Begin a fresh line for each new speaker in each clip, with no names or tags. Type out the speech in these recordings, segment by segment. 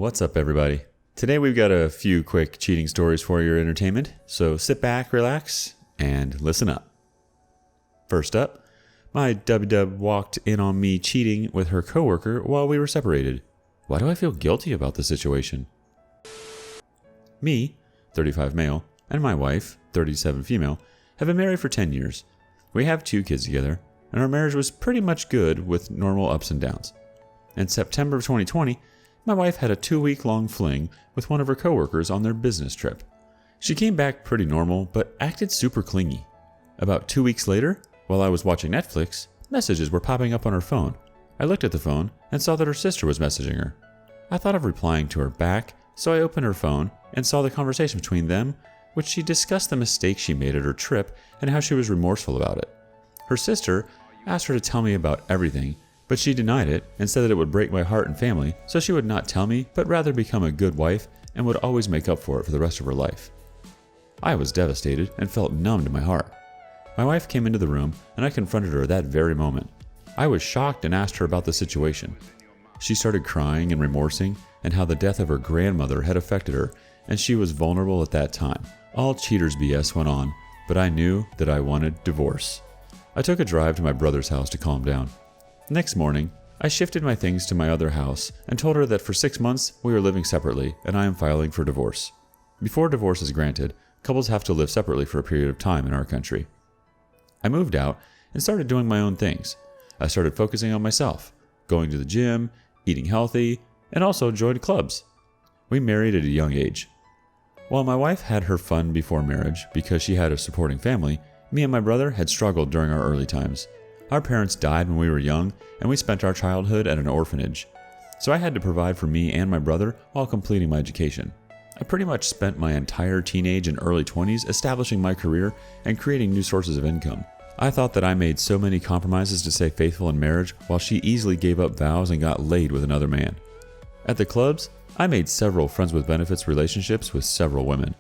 What's up, everybody? Today we've got a few quick cheating stories for your entertainment, so sit back, relax, and listen up. First up, my dub walked in on me cheating with her coworker while we were separated. Why do I feel guilty about the situation? Me, 35 male, and my wife, 37 female, have been married for 10 years. We have 2 kids together, and our marriage was pretty much good with normal ups and downs. In September of 2020, my wife had a 2-week-long fling with one of her coworkers on their business trip. She came back pretty normal, but acted super clingy. About 2 weeks later, while I was watching Netflix, messages were popping up on her phone. I looked at the phone and saw that her sister was messaging her. I thought of replying to her back, so I opened her phone and saw the conversation between them, which she discussed the mistake she made at her trip and how she was remorseful about it. Her sister asked her to tell me about everything, but she denied it and said that it would break my heart and family, so she would not tell me, but rather become a good wife and would always make up for it for the rest of her life. I was devastated and felt numb to my heart. My wife came into the room and I confronted her that very moment. I was shocked and asked her about the situation. She started crying and remorsing and how the death of her grandmother had affected her, and she was vulnerable at that time. All cheaters BS went on, but I knew that I wanted divorce. I took a drive to my brother's house to calm down. Next morning, I shifted my things to my other house and told her that for 6 months we were living separately and I am filing for divorce. Before divorce is granted, couples have to live separately for a period of time in our country. I moved out and started doing my own things. I started focusing on myself, going to the gym, eating healthy, and also joined clubs. We married at a young age. While my wife had her fun before marriage because she had a supporting family, me and my brother had struggled during our early times. Our parents died when we were young, and we spent our childhood at an orphanage. So I had to provide for me and my brother while completing my education. I pretty much spent my entire teenage and early 20s establishing my career and creating new sources of income. I thought that I made so many compromises to stay faithful in marriage while she easily gave up vows and got laid with another man. At the clubs, I made several friends with benefits relationships with several women.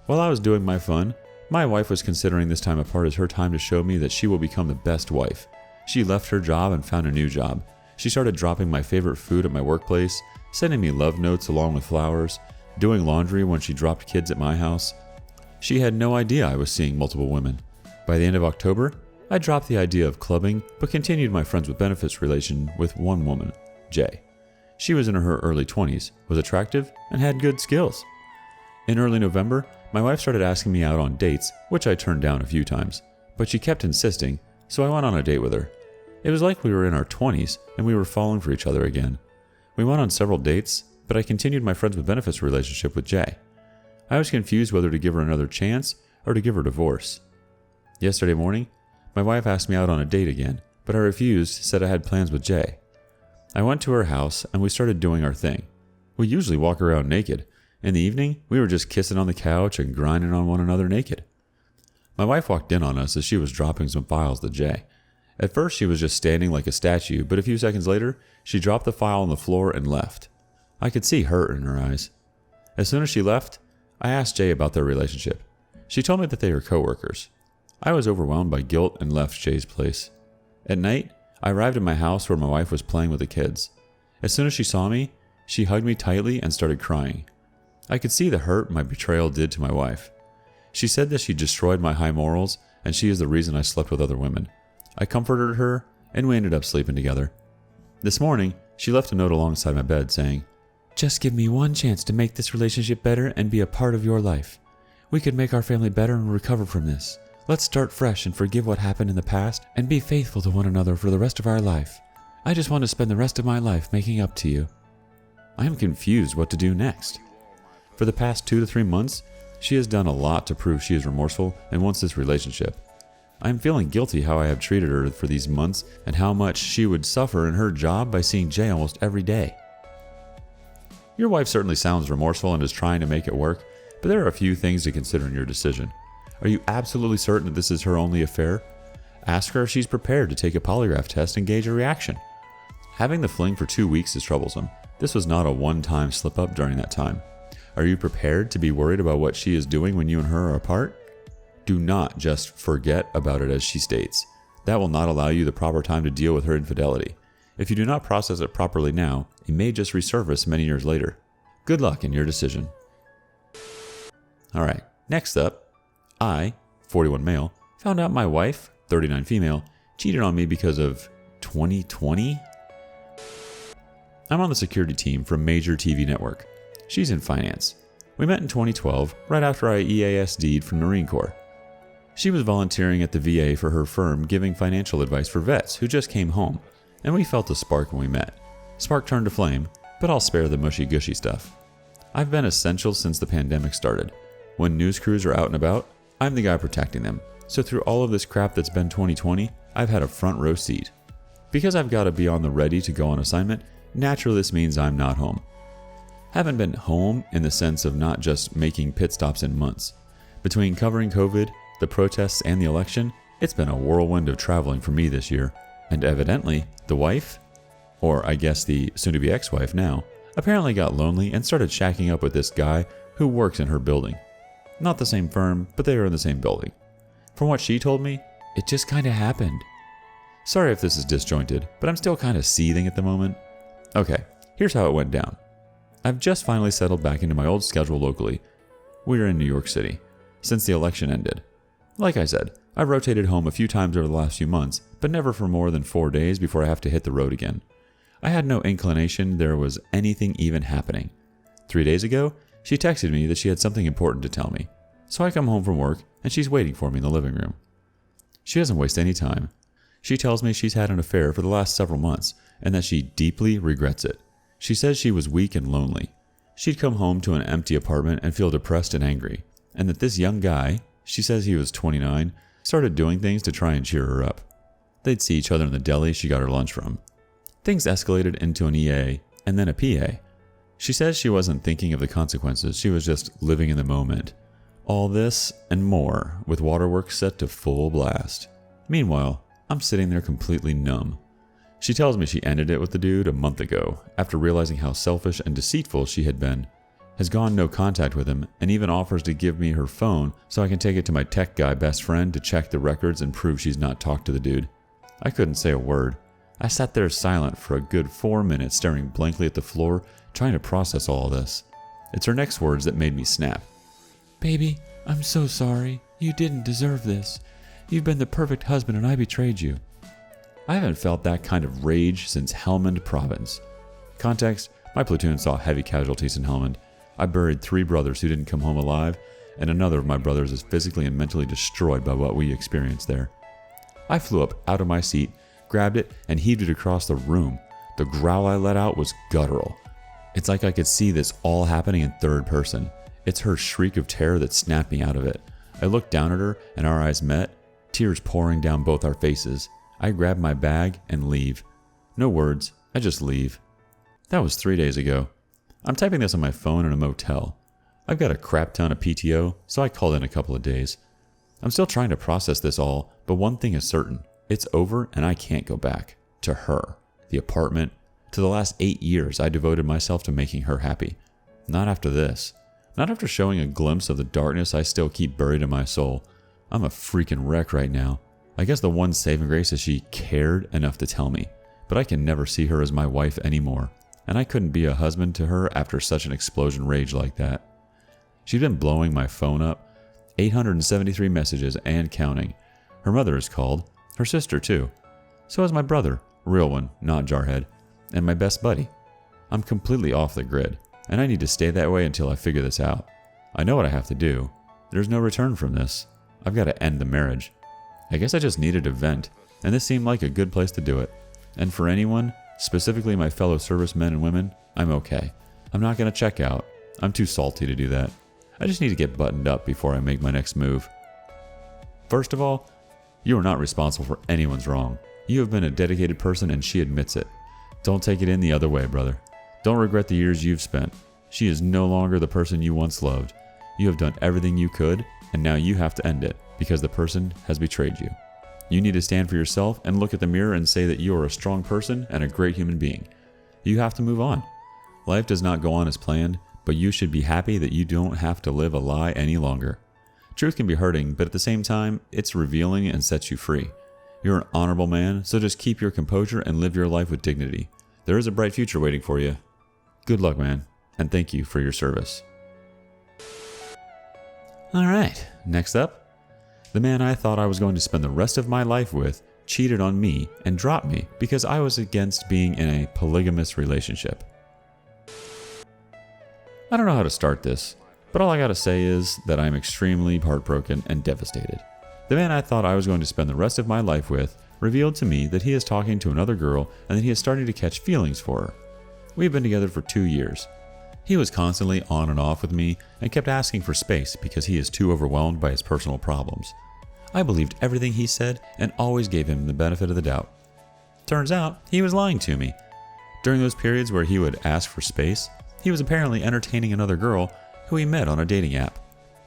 While I was doing my fun, my wife was considering this time apart as her time to show me that she will become the best wife. She left her job and found a new job. She started dropping my favorite food at my workplace, sending me love notes along with flowers, doing laundry when she dropped kids at my house. She had no idea I was seeing multiple women. By the end of October, I dropped the idea of clubbing, but continued my friends with benefits relation with one woman, Jay. She was in her early 20s, was attractive, and had good skills. In early November, my wife started asking me out on dates, which I turned down a few times, but she kept insisting, so I went on a date with her. It was like we were in our 20s and we were falling for each other again. We went on several dates, but I continued my friends with benefits relationship with Jay. I was confused whether to give her another chance or to give her divorce. Yesterday morning, my wife asked me out on a date again, but I refused, said I had plans with Jay. I went to her house and we started doing our thing. We usually walk around naked. In the evening, we were just kissing on the couch and grinding on one another naked. My wife walked in on us as she was dropping some files to Jay. At first, she was just standing like a statue, but a few seconds later, she dropped the file on the floor and left. I could see hurt in her eyes. As soon as she left, I asked Jay about their relationship. She told me that they were coworkers. I was overwhelmed by guilt and left Jay's place. At night, I arrived at my house where my wife was playing with the kids. As soon as she saw me, she hugged me tightly and started crying. I could see the hurt my betrayal did to my wife. She said that she destroyed my high morals and she is the reason I slept with other women. I comforted her and we ended up sleeping together. This morning, she left a note alongside my bed saying, "Just give me one chance to make this relationship better and be a part of your life. We could make our family better and recover from this. Let's start fresh and forgive what happened in the past and be faithful to one another for the rest of our life. I just want to spend the rest of my life making up to you." I am confused what to do next. For the past 2 to 3 months, she has done a lot to prove she is remorseful and wants this relationship. I am feeling guilty how I have treated her for these months and how much she would suffer in her job by seeing Jay almost every day. Your wife certainly sounds remorseful and is trying to make it work, but there are a few things to consider in your decision. Are you absolutely certain that this is her only affair? Ask her if she's prepared to take a polygraph test and gauge her reaction. Having the fling for 2 weeks is troublesome. This was not a one-time slip-up during that time. Are you prepared to be worried about what she is doing when you and her are apart? Do not just forget about it as she states. That will not allow you the proper time to deal with her infidelity. If you do not process it properly now, it may just resurface many years later. Good luck in your decision. Alright, next up, I, 41 male, found out my wife, 39 female, cheated on me because of 2020? I'm on the security team for a major TV network. She's in finance. We met in 2012, right after I EASD'd from the Marine Corps. She was volunteering at the VA for her firm giving financial advice for vets who just came home, and we felt a spark when we met. Spark turned to flame, but I'll spare the mushy-gushy stuff. I've been essential since the pandemic started. When news crews are out and about, I'm the guy protecting them. So through all of this crap that's been 2020, I've had a front row seat. Because I've got to be on the ready to go on assignment, naturally this means I'm not home. Haven't been home in the sense of not just making pit stops in months. Between covering COVID, the protests, and the election, it's been a whirlwind of traveling for me this year. And evidently, the wife, or I guess the soon-to-be ex-wife now, apparently got lonely and started shacking up with this guy who works in her building. Not the same firm, but they are in the same building. From what she told me, it just kinda happened. Sorry if this is disjointed, but I'm still kinda seething at the moment. Okay, here's how it went down. I've just finally settled back into my old schedule locally. We're in New York City, since the election ended. Like I said, I've rotated home a few times over the last few months, but never for more than 4 days before I have to hit the road again. I had no inclination there was anything even happening. 3 days ago, she texted me that she had something important to tell me. So I come home from work, and she's waiting for me in the living room. She doesn't waste any time. She tells me she's had an affair for the last several months, and that she deeply regrets it. She says she was weak and lonely. She'd come home to an empty apartment and feel depressed and angry, and that this young guy, she says he was 29, started doing things to try and cheer her up. They'd see each other in the deli she got her lunch from. Things escalated into an EA, and then a PA. She says she wasn't thinking of the consequences, she was just living in the moment. All this and more, with waterworks set to full blast. Meanwhile, I'm sitting there completely numb. She tells me she ended it with the dude a month ago, after realizing how selfish and deceitful she had been. Has gone no contact with him, and even offers to give me her phone so I can take it to my tech guy best friend to check the records and prove she's not talked to the dude. I couldn't say a word. I sat there silent for a good 4 minutes, staring blankly at the floor, trying to process all this. It's her next words that made me snap. "Baby, I'm so sorry. You didn't deserve this. You've been the perfect husband and I betrayed you." I haven't felt that kind of rage since Helmand Province. Context, my platoon saw heavy casualties in Helmand. I buried 3 brothers who didn't come home alive, and another of my brothers is physically and mentally destroyed by what we experienced there. I flew up out of my seat, grabbed it, and heaved it across the room. The growl I let out was guttural. It's like I could see this all happening in third person. It's her shriek of terror that snapped me out of it. I looked down at her, and our eyes met, tears pouring down both our faces. I grab my bag and leave. No words, I just leave. That was 3 days ago. I'm typing this on my phone in a motel. I've got a crap ton of PTO, so I called in a couple of days. I'm still trying to process this all, but one thing is certain. It's over and I can't go back. To her, the apartment, to the last 8 years I devoted myself to making her happy. Not after this. Not after showing a glimpse of the darkness I still keep buried in my soul. I'm a freaking wreck right now. I guess the one saving grace is she cared enough to tell me, but I can never see her as my wife anymore, and I couldn't be a husband to her after such an explosion rage like that. She'd been blowing my phone up, 873 messages and counting. Her mother is called, her sister too. So is my brother, real one, not jarhead, and my best buddy. I'm completely off the grid, and I need to stay that way until I figure this out. I know what I have to do. There's no return from this. I've got to end the marriage. I guess I just needed a vent, and this seemed like a good place to do it. And for anyone, specifically my fellow servicemen and women, I'm okay. I'm not going to check out. I'm too salty to do that. I just need to get buttoned up before I make my next move. First of all, you are not responsible for anyone's wrong. You have been a dedicated person and she admits it. Don't take it in the other way, brother. Don't regret the years you've spent. She is no longer the person you once loved. You have done everything you could, and now you have to end it because the person has betrayed you. You need to stand for yourself and look at the mirror and say that you are a strong person and a great human being. You have to move on. Life does not go on as planned, but you should be happy that you don't have to live a lie any longer. Truth can be hurting, but at the same time, it's revealing and sets you free. You're an honorable man, so just keep your composure and live your life with dignity. There is a bright future waiting for you. Good luck, man. and thank you for your service. Alright, next up. The man I thought I was going to spend the rest of my life with cheated on me and dropped me because I was against being in a polygamous relationship. I don't know how to start this, but all I gotta say is that I'm extremely heartbroken and devastated. The man I thought I was going to spend the rest of my life with revealed to me that he is talking to another girl and that he is starting to catch feelings for her. We have been together for 2 years. He was constantly on and off with me and kept asking for space because he is too overwhelmed by his personal problems. I believed everything he said and always gave him the benefit of the doubt. Turns out, he was lying to me. During those periods where he would ask for space, he was apparently entertaining another girl who he met on a dating app.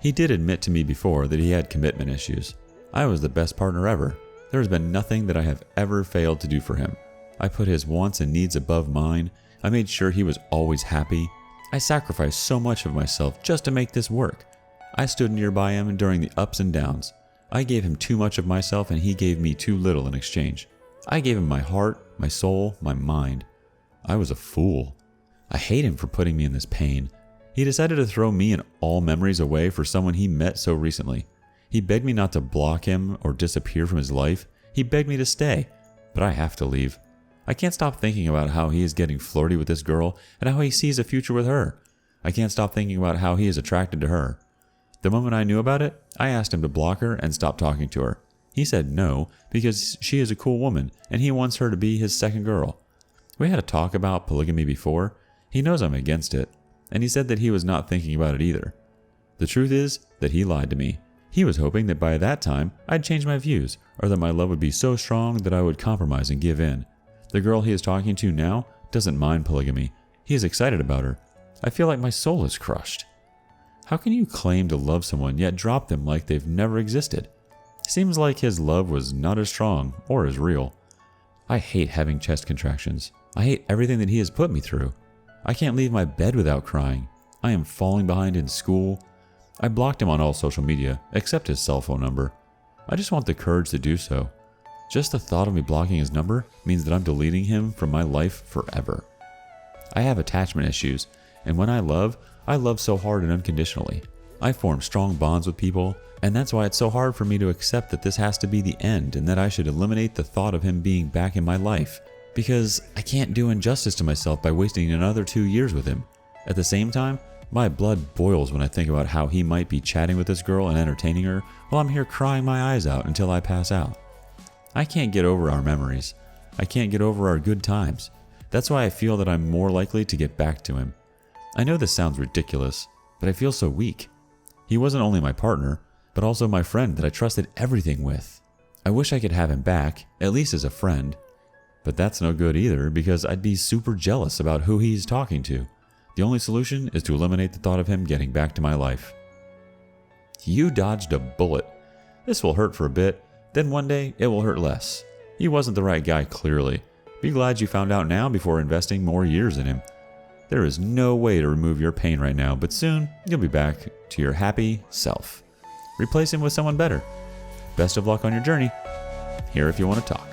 He did admit to me before that he had commitment issues. I was the best partner ever. There has been nothing that I have ever failed to do for him. I put his wants and needs above mine. I made sure he was always happy. I sacrificed so much of myself just to make this work. I stood nearby him during the ups and downs. I gave him too much of myself and he gave me too little in exchange. I gave him my heart, my soul, my mind. I was a fool. I hate him for putting me in this pain. He decided to throw me and all memories away for someone he met so recently. He begged me not to block him or disappear from his life. He begged me to stay, but I have to leave. I can't stop thinking about how he is getting flirty with this girl and how he sees a future with her. I can't stop thinking about how he is attracted to her. The moment I knew about it, I asked him to block her and stop talking to her. He said no because she is a cool woman and he wants her to be his second girl. We had a talk about polygamy before. He knows I'm against it, and he said that he was not thinking about it either. The truth is that he lied to me. He was hoping that by that time I'd change my views or that my love would be so strong that I would compromise and give in. The girl he is talking to now doesn't mind polygamy. He is excited about her. I feel like my soul is crushed. How can you claim to love someone yet drop them like they've never existed? Seems like his love was not as strong or as real. I hate having chest contractions. I hate everything that he has put me through. I can't leave my bed without crying. I am falling behind in school. I blocked him on all social media, except his cell phone number. I just want the courage to do so. Just the thought of me blocking his number means that I'm deleting him from my life forever. I have attachment issues, and when I love so hard and unconditionally. I form strong bonds with people, and that's why it's so hard for me to accept that this has to be the end and that I should eliminate the thought of him being back in my life. Because I can't do injustice to myself by wasting another 2 years with him. At the same time, my blood boils when I think about how he might be chatting with this girl and entertaining her while I'm here crying my eyes out until I pass out. I can't get over our memories. I can't get over our good times. That's why I feel that I'm more likely to get back to him. I know this sounds ridiculous, but I feel so weak. He wasn't only my partner, but also my friend that I trusted everything with. I wish I could have him back, at least as a friend. But that's no good either because I'd be super jealous about who he's talking to. The only solution is to eliminate the thought of him getting back to my life. You dodged a bullet. This will hurt for a bit, then one day it will hurt less. He wasn't the right guy clearly. Be glad you found out now before investing more years in him. There is no way to remove your pain right now, but soon you'll be back to your happy self. Replace him with someone better. Best of luck on your journey. Here if you want to talk.